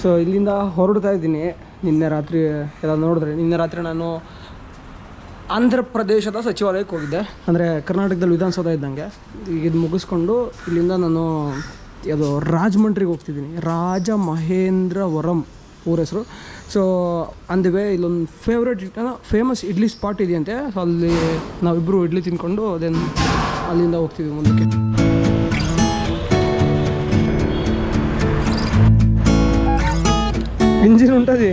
So ಇಲ್ಲಿಂದ ಹೊರಡ್ತಾ ಇದ್ದೀನಿ. ನಿನ್ನೆ ರಾತ್ರಿ ಎಲ್ಲ ನೋಡಿದ್ರೆ ನಿನ್ನೆ ರಾತ್ರಿ ನಾನು ಆಂಧ್ರ ಪ್ರದೇಶದ ಸಚಿವಾಲಯಕ್ಕೆ ಹೋಗಿದ್ದೆ. ಅಂದರೆ ಕರ್ನಾಟಕದಲ್ಲಿ ವಿಧಾನಸೌಧ ಇದ್ದಂಗೆ. ಈಗ ಇದು ಮುಗಿಸ್ಕೊಂಡು ಇಲ್ಲಿಂದ ನಾನು ಅದು ರಾಜಮಂಡ್ರಿಗೆ ಹೋಗ್ತಿದ್ದೀನಿ. ರಾಜಮಹೇಂದ್ರವರಂ ಊರ ಹೆಸರು. ಸೊ ಆನ್ ದಿ ವೇ ಇಲ್ಲೊಂದು ಫೇಮಸ್ ಇಡ್ಲಿ ಸ್ಪಾಟ್ ಇದೆಯಂತೆ. ಸೊ ಅಲ್ಲಿ ನಾವಿಬ್ಬರು ಇಡ್ಲಿ ತಿಂದ್ಕೊಂಡು ದೆನ್ ಅಲ್ಲಿಂದ ಹೋಗ್ತಿದ್ವಿ ಮುಂದಕ್ಕೆ. ಇಂಜಿನ್ ಉಂಟದಿ,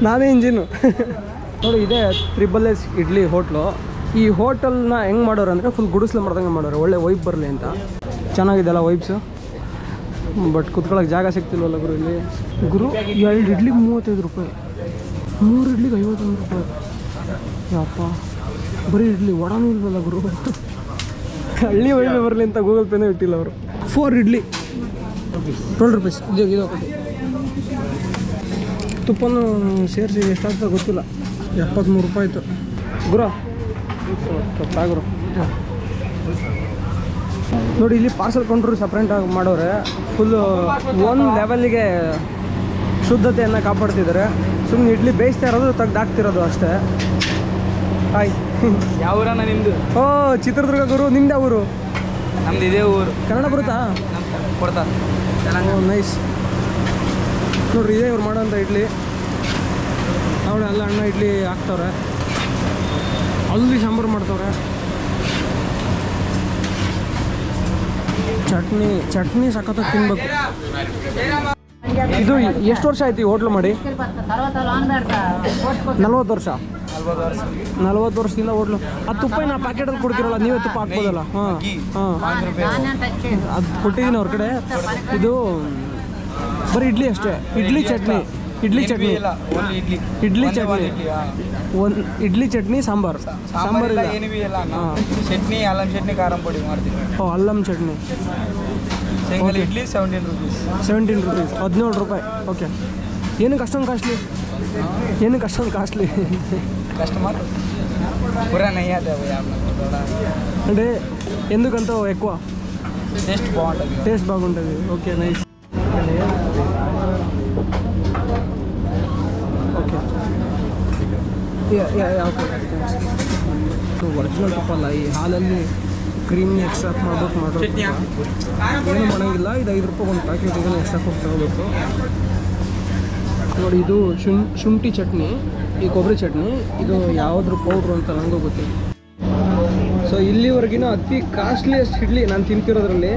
ನಾನೇ ಇಂಜಿನು. ನೋಡಿ ಇದೆ SSS ಇಡ್ಲಿ ಹೋಟ್ಲು. ಈ ಹೋಟೆಲ್ನ ಹೆಂಗೆ ಮಾಡೋರು ಅಂದರೆ ಫುಲ್ ಗುಡಿಸ್ಲು ಮಾಡ್ದಂಗೆ ಮಾಡೋರು, ಒಳ್ಳೆ ವೈಬ್ ಬರಲಿ ಅಂತ. ಚೆನ್ನಾಗಿದೆಲ್ಲ ವೈಬ್ಸು. ಬಟ್ ಕುತ್ಕೊಳ್ಳೋಕೆ ಜಾಗ ಸಿಗ್ತಿಲ್ವಲ್ಲ ಗುರು ಇಲ್ಲಿ. ಗುರು 2 ಇಡ್ಲಿಗೆ 35 ರೂಪಾಯಿ, 3 ಇಡ್ಲಿಗೆ 51 ರೂಪಾಯಿ. ಯಪ್ಪ, ಬರೀ ಇಡ್ಲಿ, ವಡಾನೂ ಇಲ್ವಲ್ಲ ಗುರು. ಹಳ್ಳಿ ವೈಬೇ ಬರಲಿ ಅಂತ ಗೂಗಲ್ ಪೇನೇ ಇಟ್ಟಿಲ್ಲ ಅವರು. 4 ಇಡ್ಲಿ 12 ರೂಪೀಸ್. ಇದು ತುಪ್ಪನೂ ಸೇರಿಸಿ ಎಷ್ಟಾಗ್ತದೆ ಗೊತ್ತಿಲ್ಲ. 73 ರೂಪಾಯಿ ಆಯಿತು ಗುರು. ಗುರು ನೋಡಿ ಇಲ್ಲಿ ಪಾರ್ಸಲ್ ಕೌಂಟ್ರು ಸಪ್ರೇಟಾಗಿ ಮಾಡೋರೆ. ಫುಲ್ಲು ಒಂದು ಲೆವೆಲ್ಗೆ ಶುದ್ಧತೆಯನ್ನು ಕಾಪಾಡ್ತಿದ್ದಾರೆ. ಸುಮ್ಮನೆ ಇಡ್ಲಿ ಬೇಯಿಸ್ತಾ ಇರೋದು ತೆಗ್ದಾಕ್ತಿರೋದು ಅಷ್ಟೇ. ಹಾಯ್, ಯಾವ ಊರಣ್ಣ ನಿಮ್ಮದು? ಓ ಚಿತ್ರದುರ್ಗ ಗುರು. ನಿಮ್ದು ಯಾವ ಊರು? ನಮ್ದು ಇದೇ ಊರು. ಕನ್ನಡ ಬರುತ್ತಾ? ಕೊಡ್ತಾರೆ. ಓ ನೈಸ್. ನೋಡ್ರಿ ಇದೇ ಇವ್ರು ಮಾಡೋಂಥ ಇಡ್ಲಿ. ಅವಳು ಎಲ್ಲ ಅಣ್ಣ ಇಡ್ಲಿ ಹಾಕ್ತವ್ರೆ, ಅಲ್ಲಿ ಸಾಂಬಾರು ಮಾಡ್ತವ್ರೆ. ಚಟ್ನಿ ಸಖತ್ತಾಗಿ ತಿನ್ಬೇಕು. ಇದು ಎಷ್ಟು ವರ್ಷ ಆಯ್ತು ಈ ಹೋಟ್ಲು ಮಾಡಿ? 40 ವರ್ಷ. 40 ವರ್ಷದಿಂದ ಹೋಟ್ಲು. ಆ ತುಪ್ಪ ನಾ ಪ್ಯಾಕೆಟಲ್ಲಿ ಕೊಡ್ತಿರಲ್ಲ, ನೀವೇ ತುಪ್ಪ ಹಾಕ್ಬೋದಲ್ಲ? ಅದು ಕೊಟ್ಟಿದ್ದೀನಿ ಅವ್ರ ಕಡೆ. ಇದು ಬರೀ ಇಡ್ಲಿ ಅಷ್ಟೇ. ಇಡ್ಲಿ ಚಟ್ನಿ ಒಂದು ಇಡ್ಲಿ ಚಟ್ನಿ ಸಾಂಬಾರು ಇಲ್ಲ. ಚಟ್ನಿ ಅಲ್ಲಂ ಚಟ್ನಿ ಕಾರಂ ಪುಡಿ ಮಾಡ್ತೀವಿ. ಓ ಅಲ್ಲಂ ಚಟ್ನಿ. ಇಡ್ಲಿ 17 ರೂಪೀಸ್. 17 ರೂಪಾಯಿ. ಓಕೆ. ಏನಕ್ಕೆ ಅಷ್ಟೊಂದು ಕಾಸ್ಟ್ಲಿ? ಕಸ್ಟಮರ್ ಪೂರಾ ನೈ ಆತೆ అంటే ఎందుకంత ఎక్కువ? టేస్ట్ బాగుంటుంది. Okay nice. ಓಕೆ ಒರಿಜಿನಲ್ ತುಪ್ಪ ಅಲ್ಲ, ಈ ಹಾಲಲ್ಲಿ ಕ್ರೀಮ್ನ ಎಕ್ಸ್ಟ್ರಾಕ್ಟ್ ಮಾಡೋದು ಏನು ಮಾಡೋಂಗಿಲ್ಲ. ಇದು 5 ರೂಪಾಯಿ ಒಂದು ಪ್ಯಾಕೆಟ್. ಇದನ್ನು ಎಕ್ಸ್ಟ್ರಾ ಕೊಟ್ಟು ತಗೋಬೇಕು. ನೋಡಿ ಇದು ಶುಂಠಿ ಚಟ್ನಿ, ಈ ಕೊಬ್ಬರಿ ಚಟ್ನಿ. ಇದು ಯಾವುದ್ರ ಪೌಡ್ರು ಅಂತ ನನಗೂ ಗೊತ್ತಿಲ್ಲ. ಸೊ ಇಲ್ಲಿವರೆಗಿನ ಅತಿ ಕಾಸ್ಟ್ಲಿಯೆಸ್ಟ್ ಇಡ್ಲಿ ನಾನು ತಿಂತಿರೋದ್ರಲ್ಲಿ.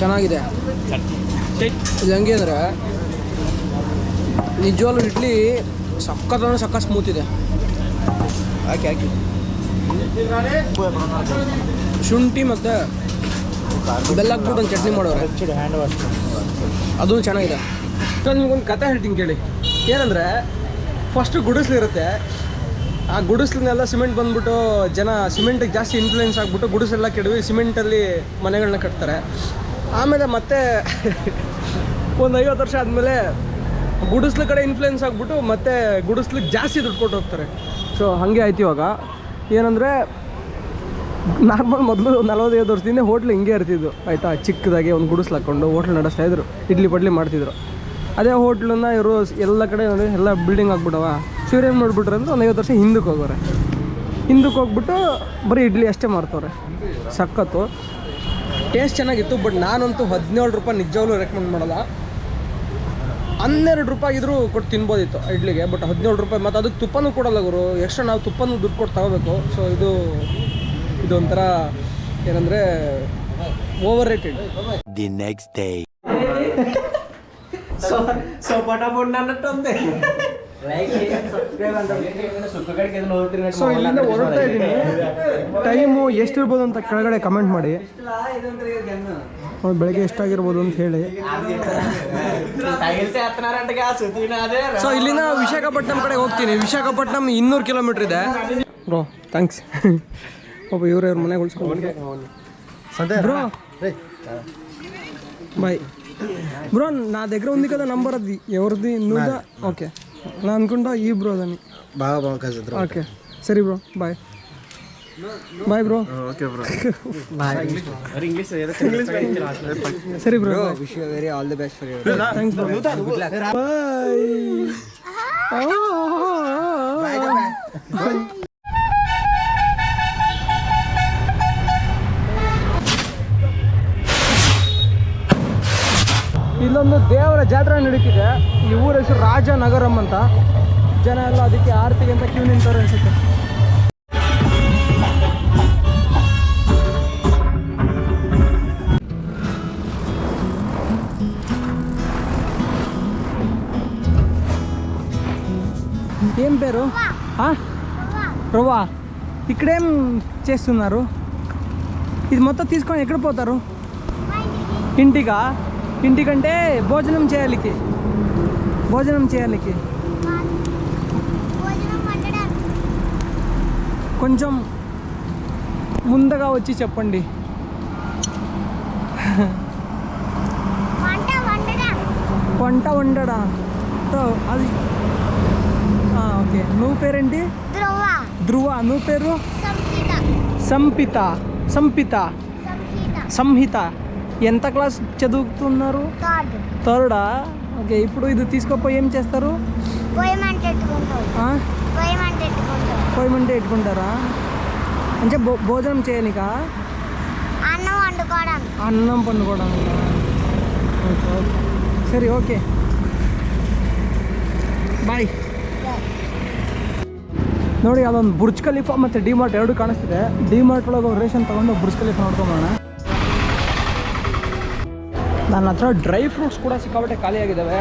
ಚೆನ್ನಾಗಿದೆ. ಇದು ಹೆಂಗೆ ಅಂದರೆ ನಿಜವಾಗ್ಲೂ ಇಡ್ಲಿ ಸಖತ್ ಸ್ಮೂತ್ ಇದೆ. ಹಾಕಿ ಶುಂಠಿ ಮತ್ತು ಬೆಲ್ಲ ಹಾಕ್ಬಿಟ್ಟು ಒಂದು ಚಟ್ನಿ ಮಾಡೋರು, ಅದು ಚೆನ್ನಾಗಿದೆ. ನಿಮ್ಗೊಂದು ಕತೆ ಹೇಳ್ತೀನಿ ಕೇಳಿ. ಏನಂದರೆ ಫಸ್ಟು ಗುಡಿಸ್ಲಿರುತ್ತೆ. ಆ ಗುಡಿಸ್ಲನ್ನೆಲ್ಲ ಸಿಮೆಂಟ್ ಬಂದ್ಬಿಟ್ಟು ಜನ ಸಿಮೆಂಟಿಗೆ ಜಾಸ್ತಿ ಇನ್ಫ್ಲೂಯೆನ್ಸ್ ಆಗಿಬಿಟ್ಟು ಗುಡಿಸೆಲ್ಲ ಕೆಡವಿ ಸಿಮೆಂಟಲ್ಲಿ ಮನೆಗಳನ್ನ ಕಟ್ತಾರೆ. ಆಮೇಲೆ ಮತ್ತೆ ಒಂದು 50 ವರ್ಷ ಆದಮೇಲೆ ಗುಡಿಸ್ಲ ಕಡೆ ಇನ್ಫ್ಲೂಯೆನ್ಸ್ ಆಗಿಬಿಟ್ಟು ಮತ್ತೆ ಗುಡಿಸ್ಲಿಕ್ಕೆ ಜಾಸ್ತಿ ದುಡ್ಡು ಕೊಟ್ಟು ಹೋಗ್ತಾರೆ. ಸೊ ಹಾಗೆ ಆಯ್ತು ಇವಾಗ. ಏನಂದರೆ ನಾರ್ಮಲ್ ಮೊದಲು 45 ವರ್ಷದಿಂದ ಹೋಟ್ಲು ಹಿಂಗೆ ಇರ್ತಿದ್ದು ಆಯಿತಾ. ಚಿಕ್ಕದಾಗಿ ಒಂದು ಗುಡಿಸ್ಲು ಹಾಕ್ಕೊಂಡು ಹೋಟ್ಲು ನಡೆಸ್ತಾಯಿದ್ರು, ಇಡ್ಲಿ ಪಡ್ಲಿ ಮಾಡ್ತಿದ್ರು. ಅದೇ ಹೋಟ್ಲನ್ನ ಇವರು ಎಲ್ಲ ಕಡೆ ನೋಡಿ ಎಲ್ಲ ಬಿಲ್ಡಿಂಗ್ ಆಗ್ಬಿಟ್ಟವ. ಸೊ ಇವ್ರು ಏನು ಮಾಡಿಬಿಟ್ರೆ ಅಂದರೆ ಒಂದು 50 ವರ್ಷ ಹಿಂದಕ್ಕೆ ಹೋಗ್ಬಿಟ್ಟು ಬರೀ ಇಡ್ಲಿ ಅಷ್ಟೇ ಮಾರ್ತವ್ರೆ. ಸಖತ್ತು ಟೇಸ್ಟ್ ಚೆನ್ನಾಗಿತ್ತು. ಬಟ್ ನಾನಂತೂ 17 ರೂಪಾಯಿ ನಿಜವಾಗ್ಲೂ ರೆಕಮೆಂಡ್ ಮಾಡಲ್ಲ. 12 ರೂಪಾಯಿ ಇದ್ರೂ ಕೊಟ್ಟು ತಿನ್ಬೋದಿತ್ತು ಇಡ್ಲಿಗೆ. ಬಟ್ 17 ರೂಪಾಯಿ. ಮತ್ತು ಅದಕ್ಕೆ ತುಪ್ಪನೂ ಕೊಡಲ್ಲ ಗುರು, ಎಕ್ಸ್ಟ್ರಾ ನಾವು ತುಪ್ಪನೂ ದುಡ್ಡು ಕೊಟ್ಟು ತಗೋಬೇಕು. ಸೊ ಇದೊಂಥರ ಏನಂದರೆ overrated. The next day so ಪಟಾಪಟ್ ನನ್ನಟ್ಟೊಂದೆ. ಸೊ ಇಲ್ಲಿಂದ ಹೊರಡ್ತಾ ಇದ್ದೀನಿ. ಟೈಮು ಎಷ್ಟಿರ್ಬೋದು ಅಂತ ಕೆಳಗಡೆ ಕಮೆಂಟ್ ಮಾಡಿ. ಬೆಳಗ್ಗೆ ಎಷ್ಟಾಗಿರ್ಬೋದು ಅಂತ ಹೇಳಿ. ಸೊ ಇಲ್ಲಿಂದ ವಿಶಾಖಪಟ್ಟಣಂ ಕಡೆ ಹೋಗ್ತೀನಿ. ವಿಶಾಖಪಟ್ಟಣಂ 200 ಕಿಲೋಮೀಟ್ರ್ ಇದೆ ಬ್ರೋ. ಥ್ಯಾಂಕ್ಸ್. ಒಬ್ಬ ಇವ್ರ ಮನೆಗೆ ಉಳಿಸ್ಕೊಂಡು ಬ್ರೋ. Bye bro. నా దగ్గర ఉంది కదా నంబర్, అది ఎవరిది? నువ్వుదా? ఓకే, నా అనుకుంటా ఈ బ్రో అని. బాగా బాగా. ఓకే సరే bro, bye. Bye bro. Okay bro. ಸರಿ bro. Wish you very all the best for you. Thanks bro. Bye. ಇಲ್ಲೊಂದು ದೇವರ ಜಾತ್ರೆ ನಡೀತಿದೆ. ಈ ಊರ ಹೆಸರು ರಾಜನಗರಂ ಅಂತ. ಜನ ಎಲ್ಲ ಅದಕ್ಕೆ ಆರತಿಗೆ ಅಂತ ಕ್ಯೂ ನಿಂತಾರೆ ಅನ್ಸುತ್ತೆ. ఏం పేరు? రవ్వ. ఇక్కడేం చేస్తున్నారు? ఇది మొత్తం తీసుకొని ఎక్కడ పోతారు? ఇంటికా? ఇంటికంటే భోజనం చేయాలికి. కొంచెం ముందుగా వచ్చి చెప్పండి. వంట వండడా? అది ఓకే. నువ్వు పేరేంటి? ధ్రువ. నువ్వు పేరు? సంహిత. ఎంత క్లాస్ చదువుతున్నారు? థర్డా? ఓకే. ఇప్పుడు ఇది తీసుకుపోయి ఏం చేస్తారు? పొయ్యమంటే ఎట్టుకుంటారా? అంటే భోజనం చేయనికా? అన్నం పండుకోవడం. ఓకే ఓకే సರಿ ఓಕೆ ಬಾಯ್. ನೋಡಿ ಅದೊಂದು ಬುರ್ಜ್ ಖಲೀಫಾ ಮತ್ತು ಡಿಮಾರ್ಟ್ ಎರಡು ಕಾಣಿಸ್ತಿದೆ. ಡಿಮಾರ್ಟ್ ಒಳಗೆ ರೇಷನ್ ತೊಗೊಂಡು ಬುರ್ಜ್ ಖಲೀಫಾ ನೋಡ್ಕೊಂಬೋಣ. ನನ್ನ ಹತ್ರ ಡ್ರೈ ಫ್ರೂಟ್ಸ್ ಕೂಡ ಸಿಕ್ಕಾಪಟ್ಟೆ ಖಾಲಿಯಾಗಿದ್ದಾವೆ.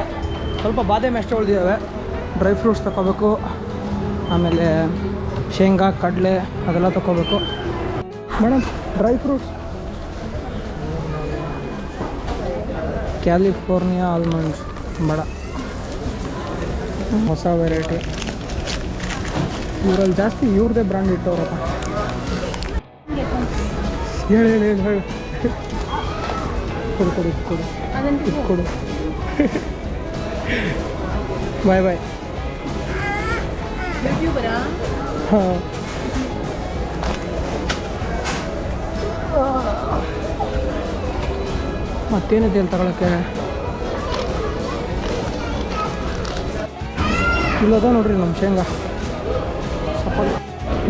ಸ್ವಲ್ಪ ಬಾದಾಮಿ ಅಷ್ಟೇ ಉಳಿದಿದ್ದಾವೆ. ಡ್ರೈ ಫ್ರೂಟ್ಸ್ ತಗೋಬೇಕು. ಆಮೇಲೆ ಶೇಂಗಾ ಕಡಲೆ ಅದೆಲ್ಲ ತಗೋಬೇಕು. Madam dry fruits. California almonds ಬೇಡ, ಹೊಸ ವೆರೈಟಿ. ಇವರಲ್ಲಿ ಜಾಸ್ತಿ ಇವ್ರದ್ದೇ ಬ್ರ್ಯಾಂಡ್ ಇಟ್ಟವ್ರಪ್ಪ. ಹೇಳಿ ಕೊಡು. ಬಾಯ್ ಹಾಂ. ಮತ್ತೇನಿದೆ ಅಲ್ಲಿ ತಗೊಳಕ್ಕೆ? ಇಲ್ಲದ ನೋಡ್ರಿ ನಮ್ಮ ಶೇಂಗಾ ಸಪ್ಪಲ್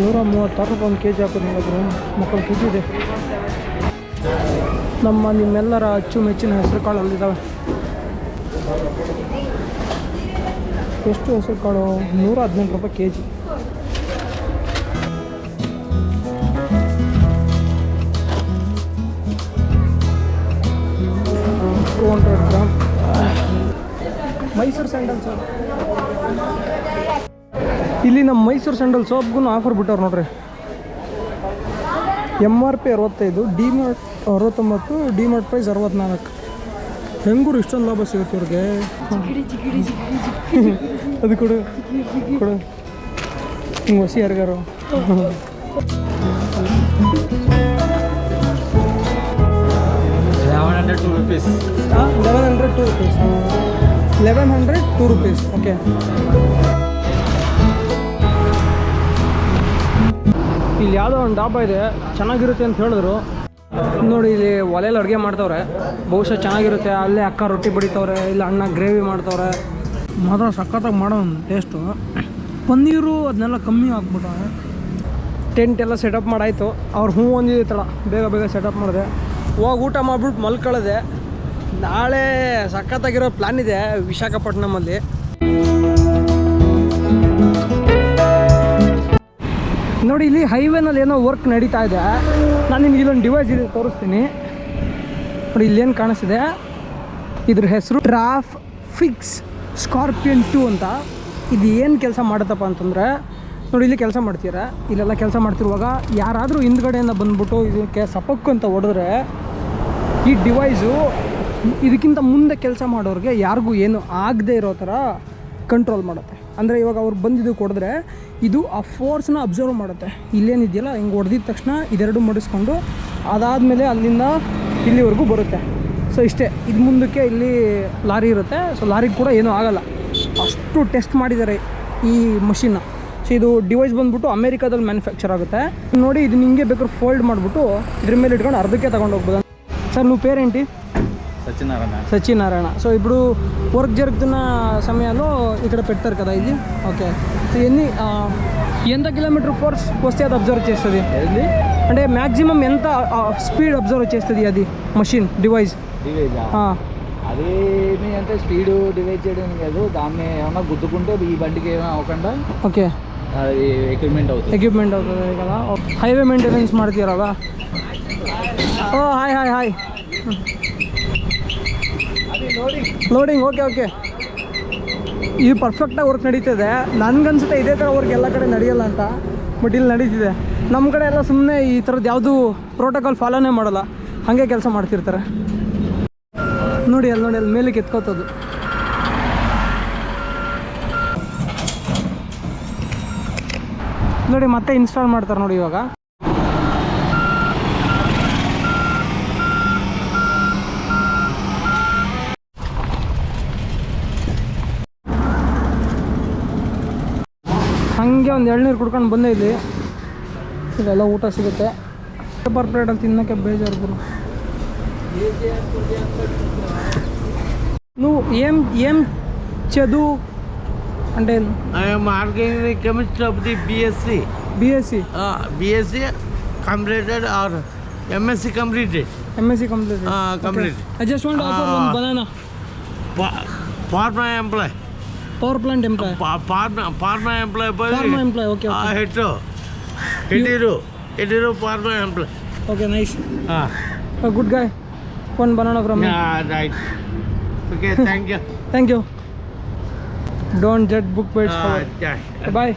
136 ರೂಪಾಯಿ ಒಂದು ಕೆ ಜಿ ಹಾಕೋದು. ನೋಡಿದ್ರು ಮಕ್ಕಳು ಕೆ ಜಿ ಇದೆ. ನಿಮ್ಮೆಲ್ಲರ ಅಚ್ಚುಮೆಚ್ಚಿನ ಹೆಸರು ಕಾಳು ಅಲ್ಲಿದ್ದಾವೆ. ಎಷ್ಟು ಹೆಸರು ಕಾಳು? 118 ರೂಪಾಯಿ K G. Gram Mysore sandal soap. ಇಲ್ಲಿ ನಮ್ಮ ಮೈಸೂರು ಸ್ಯಾಂಡಲ್ ಸೋಪ್ಗೂ ಆಫರ್ ಬಿಟ್ಟವ್ರು ನೋಡ್ರಿ. MRP 65, DMart 69, DMart price 64. ಹೆಂಗೂರು ಇಷ್ಟೊಂದು ಲಾಭ ಸಿಗುತ್ತೆ ಇವ್ರಿಗೆ. ಅದು ಕೊಡು ಹಿಂಗೆ ಹೊಸಿ ಯಾರಿಗಾರು. 1102 rupees. 1102 rupees. 1102 rupees. ಓಕೆ. ಇಲ್ಲಿ ಯಾವುದೋ ಒಂದು ಡಾಬಾ ಇದೆ, ಚೆನ್ನಾಗಿರುತ್ತೆ ಅಂತ ಹೇಳಿದ್ರು. ನೋಡಿ ಇಲ್ಲಿ ಒಲೆಯಲ್ಲಿ ಅಡುಗೆ ಮಾಡ್ತವ್ರೆ. ಬಹುಶಃ ಚೆನ್ನಾಗಿರುತ್ತೆ. ಅಲ್ಲೇ ಅಕ್ಕ ರೊಟ್ಟಿ ಬಡಿತವ್ರೆ, ಇಲ್ಲ ಅಣ್ಣ ಗ್ರೇವಿ ಮಾಡ್ತವ್ರೆ. ಮಾತ್ರ ಸಖತ್ತಾಗಿ ಮಾಡೋ ಟೇಸ್ಟು. ಪನ್ನೀರು ಅದನ್ನೆಲ್ಲ ಕಮ್ಮಿ ಆಗ್ಬಿಟ್ಟವೆ. ಟೆಂಟ್ ಎಲ್ಲ ಸೆಟಪ್ ಮಾಡಾಯಿತು. ಅವ್ರು ಹ್ಞೂ ಒಂದಿದೆ ತಳ ಬೇಗ ಸೆಟಪ್ ಮಾಡಿದೆ. ಹೋಗಿ ಊಟ ಮಾಡಿಬಿಟ್ಟು ಮಲ್ಕೊಳ್ಳೋದೆ. ನಾಳೆ ಸಖತ್ತಾಗಿರೋ ಪ್ಲ್ಯಾನ್ ಇದೆ ವಿಶಾಖಪಟ್ಟಣಮಲ್ಲಿ. ನೋಡಿ ಇಲ್ಲಿ ಹೈವೇನಲ್ಲಿ ಏನೋ ವರ್ಕ್ ನಡೀತಾ ಇದೆ. ನಾನು ನಿಮ್ಗೆ ಇಲ್ಲೊಂದು ಡಿವೈಸ್ ಇದೆ ತೋರಿಸ್ತೀನಿ ನೋಡಿ. ಇಲ್ಲೇನು ಕಾಣಿಸ್ತಿದೆ, ಇದ್ರ ಹೆಸರು ಟ್ರಾಫಿಕ್ಸ್ ಸ್ಕಾರ್ಪಿಯನ್ 2 ಅಂತ. ಇದು ಏನು ಕೆಲಸ ಮಾಡುತ್ತಪ್ಪ ಅಂತಂದರೆ, ನೋಡಿ ಇಲ್ಲಿ ಕೆಲಸ ಮಾಡ್ತೀರಾ. ಇಲ್ಲೆಲ್ಲ ಕೆಲಸ ಮಾಡ್ತಿರುವಾಗ ಯಾರಾದರೂ ಹಿಂದ್ಗಡೆಯಿಂದ ಬಂದ್ಬಿಟ್ಟು ಇದಕ್ಕೆ ಸಪಕ್ಕು ಅಂತ ಹೊಡೆದ್ರೆ ಈ ಡಿವೈಸು ಇದಕ್ಕಿಂತ ಮುಂದೆ ಕೆಲಸ ಮಾಡೋರಿಗೆ ಯಾರಿಗೂ ಏನು ಆಗದೆ ಇರೋ ಥರ ಕಂಟ್ರೋಲ್ ಮಾಡುತ್ತೆ. ಅಂದರೆ ಇವಾಗ ಅವ್ರು ಬಂದಿದ್ದು ಹೊಡೆದ್ರೆ ಇದು ಆ ಫೋರ್ಸ್ನ ಅಬ್ಸರ್ವ್ ಮಾಡುತ್ತೆ. ಇಲ್ಲೇನಿದೆಯಲ್ಲ ಹಿಂಗೆ ಹೊಡೆದಿದ ತಕ್ಷಣ ಇದೆರಡು ಮಡಿಸ್ಕೊಂಡು ಅದಾದಮೇಲೆ ಅಲ್ಲಿಂದ ಇಲ್ಲಿವರೆಗೂ ಬರುತ್ತೆ. ಸೊ ಇಷ್ಟೇ. ಇದು ಮುಂದಕ್ಕೆ ಇಲ್ಲಿ ಲಾರಿ ಇರುತ್ತೆ. ಸೊ ಲಾರಿಗೆ ಕೂಡ ಏನೂ ಆಗೋಲ್ಲ. ಅಷ್ಟು ಟೆಸ್ಟ್ ಮಾಡಿದ್ದಾರೆ ಈ ಮಷಿನ್ನ. ಸೊ ಇದು ಡಿವೈಸ್ ಬಂದ್ಬಿಟ್ಟು ಅಮೇರಿಕಾದಲ್ಲಿ ಮ್ಯಾನುಫ್ಯಾಕ್ಚರ್ ಆಗುತ್ತೆ. ನೋಡಿ ಇದು ನಿಮಗೆ ಬೇಕಾದ್ರೆ ಫೋಲ್ಡ್ ಮಾಡಿಬಿಟ್ಟು ಇದ್ರ ಮೇಲೆ ಇಟ್ಕೊಂಡು అర్ధకే తಗೊಂಡು ಹೋಗ್ಬೋದು. సార్ నువ్వు పేరేంటి? సత్యనారాయణ. సో ఇప్పుడు వర్క్ జరుగుతున్న సమయాల్లో ఇక్కడ పెడతారు కదా ఇది. ఓకే. సో ఎంత కిలోమీటర్ ఫోర్స్ వస్తే అది అబ్జర్వ్ చేస్తుంది? అంటే మ్యాక్సిమం ఎంత స్పీడ్ అబ్జర్వ్ చేస్తుంది అది మషిన్ డివైస్? అది అంటే స్పీడ్ డివైడ్ చేయడం కాదు, దాన్ని ఏమన్నా గుద్దుకుంటే ఈ బండికి ఏమైనా అవ్వకుండా ఓకే అది ఎక్విప్మెంట్ అవుతుంది కదా. హైవే ಮೇಂಟೆನೆನ್ಸ್ ಮಾಡ್ತೀರಲ್ಲ. Oh hi hi hi. Loading okay. ಇದು ಪರ್ಫೆಕ್ಟಾಗಿ ವರ್ಕ್ ನಡೀತಿದೆ. ನನಗನ್ಸುತ್ತೆ ಇದೇ ಥರ ವರ್ಕ್ ಎಲ್ಲ ಕಡೆ ನಡೆಯಲ್ಲ ಅಂತ, ಬಟ್ ಇಲ್ಲಿ ನಡೀತಿದೆ. ನಮ್ಮ ಕಡೆ ಎಲ್ಲ ಸುಮ್ಮನೆ ಈ ಥರದ್ದು ಯಾವುದು ಪ್ರೋಟೋಕಾಲ್ ಫಾಲೋನೇ ಮಾಡಲ್ಲ, ಹಾಗೆ ಕೆಲಸ ಮಾಡ್ತಿರ್ತಾರೆ. ನೋಡಿ ಅಲ್ಲಿ ಮೇಲೆ ಎತ್ಕೋತದ್ದು. ನೋಡಿ ಮತ್ತೆ ಇನ್ಸ್ಟಾಲ್ ಮಾಡ್ತಾರೆ ನೋಡಿ ಇವಾಗ. ಹಾಗೆ ಒಂದು ಎಳ್ನೀರು ಕುಡ್ಕೊಂಡು ಬಂದೆ ಇಲ್ಲಿ. ಇಲ್ಲೆಲ್ಲ ಊಟ ಸಿಗುತ್ತೆ. ಪರ್ ಪ್ಲೇಟಲ್ಲಿ ತಿನ್ನೋಕ್ಕೆ ಬೇಜಾರು ಗುರು. నువ్వు ఏం చదువు అంటే? I'm organic chemistry of the BSc completed or MSc completed. Completed. I just want offer one banana for my employee. Power plant employee. Pharma employee. Okay. ఎటిరు pharma employee. Okay nice. Good guy. One banana from me. Right. Okay thank you. Don't judge book bites. Bye.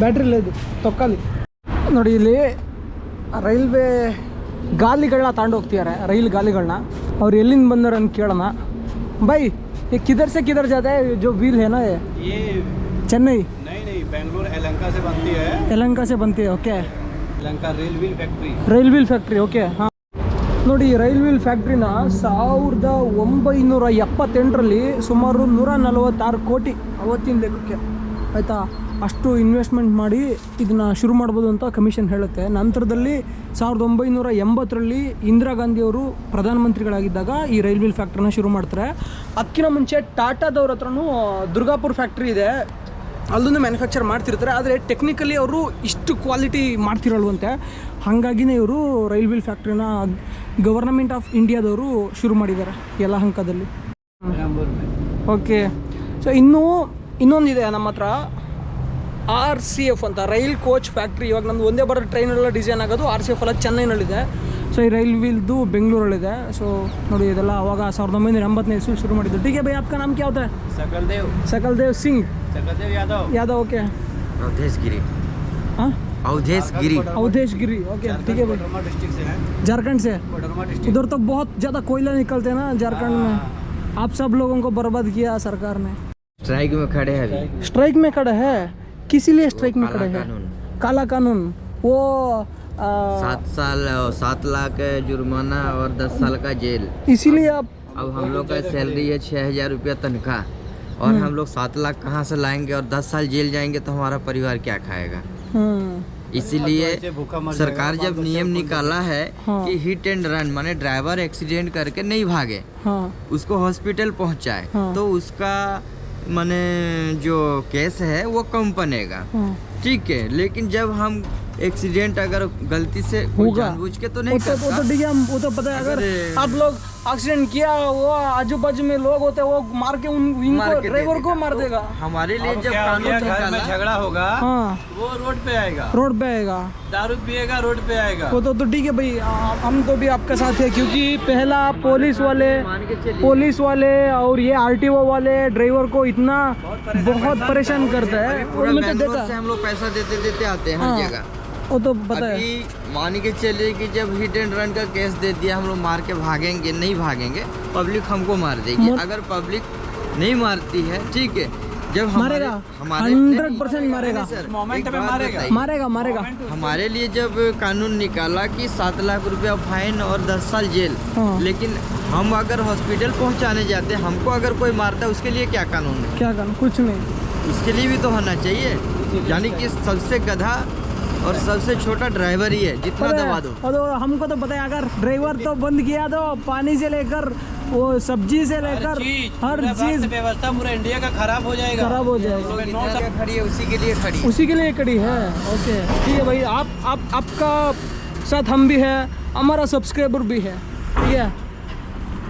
Battery లేదు, ತೊಕ್ಕಾಲಿ. ನೋಡಿ ಇಲ್ಲಿ railway ಗಾಲಿಗಳನ್ನ ತಗೊಂಡು ಹೋಗ್ತಿದ್ದಾರೆ, rail ಗಾಲಿಗಳನ್ನ. ಅವ್ರು ಎಲ್ಲಿಂದ ಬಂದಾರ ಅಂತ ಕೇಳೋಣ. ಬೈ ये किधर से किधर जाता है जो व्हील है ना? ये चेन्नई नहीं बेंगलुरु यलहंका से बनती है. यलहंका से बनती है. Okay. Yelahanka rail wheel factory. Okay. ಹಾಂ ನೋಡಿ ರೈಲ್ ವೀಲ್ ಫ್ಯಾಕ್ಟ್ರಿನ 1978ರಲ್ಲಿ ಸುಮಾರು 146 ಕೋಟಿ ಅವತ್ತಿನ ಲೆಕ್ಕಕ್ಕೆ ಆಯಿತಾ, ಅಷ್ಟು ಇನ್ವೆಸ್ಟ್ಮೆಂಟ್ ಮಾಡಿ ಇದನ್ನು ಶುರು ಮಾಡ್ಬೋದು ಅಂತ ಕಮಿಷನ್ ಹೇಳುತ್ತೆ. ನಂತರದಲ್ಲಿ 1980ರಲ್ಲಿ ಇಂದಿರಾ ಗಾಂಧಿಯವರು ಪ್ರಧಾನಮಂತ್ರಿಗಳಾಗಿದ್ದಾಗ ಈ ರೈಲ್ ವೀಲ್ ಫ್ಯಾಕ್ಟ್ರಿನ ಶುರು ಮಾಡ್ತಾರೆ. ಅದಕ್ಕಿಂತ ಮುಂಚೆ ಟಾಟಾದವ್ರ ಹತ್ರನೂ ದುರ್ಗಾಪುರ್ ಫ್ಯಾಕ್ಟ್ರಿ ಇದೆ, ಅಲ್ಲೂ ಮ್ಯಾನುಫ್ಯಾಕ್ಚರ್ ಮಾಡ್ತಿರ್ತಾರೆ. ಆದರೆ ಟೆಕ್ನಿಕಲಿ ಅವರು ಇಷ್ಟು ಕ್ವಾಲಿಟಿ ಮಾಡ್ತಿರಲ್ವಂತೆ. ಹಾಗಾಗಿನೇ ಇವರು ರೈಲ್ ವೀಲ್ ಫ್ಯಾಕ್ಟ್ರಿನ ಗವರ್ನಮೆಂಟ್ ಆಫ್ ಇಂಡಿಯಾದವರು ಶುರು ಮಾಡಿದ್ದಾರೆ ಯಲಹಂಕದಲ್ಲಿ. ಓಕೆ. ಸೊ ಇನ್ನೊಂದಿದೆ ನಮ್ಮ ಹತ್ರ, RCF ಅಂತ ರೈಲ್ ಕೋಚ್ ಫ್ಯಾಕ್ಟ್ರಿ. ಇವಾಗ ನಮ್ಮದು ಒಂದೇ ಬರೋ ಟ್ರೈನೆಲ್ಲ ಡಿಸೈನ್ ಆಗೋದು RCF ಎಲ್ಲ ಚೆನ್ನೈನಲ್ಲಿದೆ. ಸೊ ಈ ರೈಲ್ ವೀಲ್ದು ಬೆಂಗಳೂರಲ್ಲಿದೆ. ಸೊ ನೋಡಿ ಇದೆಲ್ಲ ಅವಾಗ 1985 ಶುರು ಮಾಡಿದ್ದು. ठीक है भाई, आपका नाम क्या होता है? सकलदेव सिंह यादव. ओके. अवधेश गिरी. ओके ठीक है भाई. झारखंड से. उधर तो बहुत ज़्यादा कोयला निकलते हैं ना झारखंड में. आप सब लोगों को बर्बाद किया सरकार ने. स्ट्राइक में खड़े हैं. स्ट्राइक में खड़े हैं? किस लिए स्ट्राइक में खड़े हैं? काला कानून. वो 7 लाख जुर्माना और 10 साल का जेल. इसीलिए आप अब हम लोग का सैलरी है 6,000 रुपया तनख्वाह, और हम लोग 7 लाख कहाँ से लाएंगे, और 10 साल जेल जाएंगे तो हमारा परिवार क्या खाएगा. इसीलिए सरकार जब नियम निकाला है कि हिट एंड रन माने ड्राइवर एक्सीडेंट करके नहीं भागे, उसको हॉस्पिटल पहुंचाए, तो उसका माने जो केस है वो कम बनेगा. ठीक है, लेकिन जब हम एक्सीडेंट अगर गलती से जानबूझ के तो नहीं करता. वो तो ठीक है, वो तो पता है. अगर आप लोग एक्सीडेंट किया, वो आजू बाजू में लोग होते हैं, वो मार के इनको ड्राइवर को मार देगा. हमारे लिए जब कानून निकाला, झगड़ा होगा वो रोड पे आएगा, दारू पिएगा, रोड पे आएगा. वो तो ठीक है भाई, हम तो भी आपके साथ है. क्योंकि पहला पुलिस वाले और ये RTO वाले ड्राइवर को इतना बहुत परेशान करता है. हम लोग पैसा देते आते हैं हर जगह. वो तो पता है. मान के चलिए कि जब हिट एंड रन का केस दे दिया, हम लोग मार के भागेंगे, नहीं भागेंगे, पब्लिक हमको मार देगी. अगर पब्लिक नहीं मारती है, ठीक है, जब मारेगा 100% मारेगा. हमारे लिए जब कानून निकाला कि 7 लाख रुपया फाइन और 10 साल जेल, लेकिन हम अगर हॉस्पिटल पहुंचाने जाते, हमको अगर कोई मारता है, उसके लिए क्या कानून है? क्या कानून? कुछ नहीं. इसके लिए भी तो होना चाहिए, यानी कि सबसे गधा और सबसे छोटा ड्राइवर ही है, जितना दबा दो। और तो हमको तो पता है, अगर ड्राइवर तो बंद किया तो पानी से लेकर वो सब्जी से लेकर हर चीज व्यवस्था पूरा इंडिया का खराब हो जाएगा। खराब हो जाएगा। खड़ी है उसी के लिए खड़ी। उसी के लिए खड़ी है। ओके ठीक है भाई, आपका साथ हम भी है, हमारा सब्सक्राइबर भी है, ठीक है।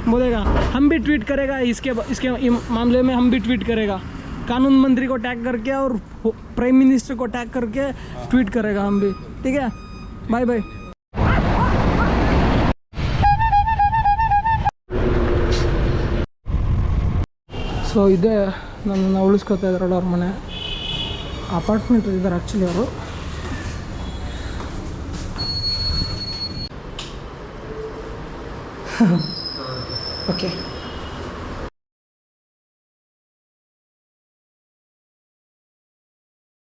बोलेगा हम भी ट्वीट करेगा, इसके मामले में हम भी ट्वीट करेगा, कानून मंत्री को टैग करके और प्राइम मिनिस्टर को टैग करके ट्वीट करेगा हम भी, ठीक है। Bye bye. ಸೊ ಇದೇ ನನ್ನನ್ನು ಉಳಿಸ್ಕೊತಾ ಇದ್ದಾರಲ್ಲ ಅವ್ರ ಮನೆ, ಅಪಾರ್ಟ್ಮೆಂಟ್ ಇದ್ದಾರೆ ಆ್ಯಕ್ಚುಲಿ ಅವರು. ಓಕೆ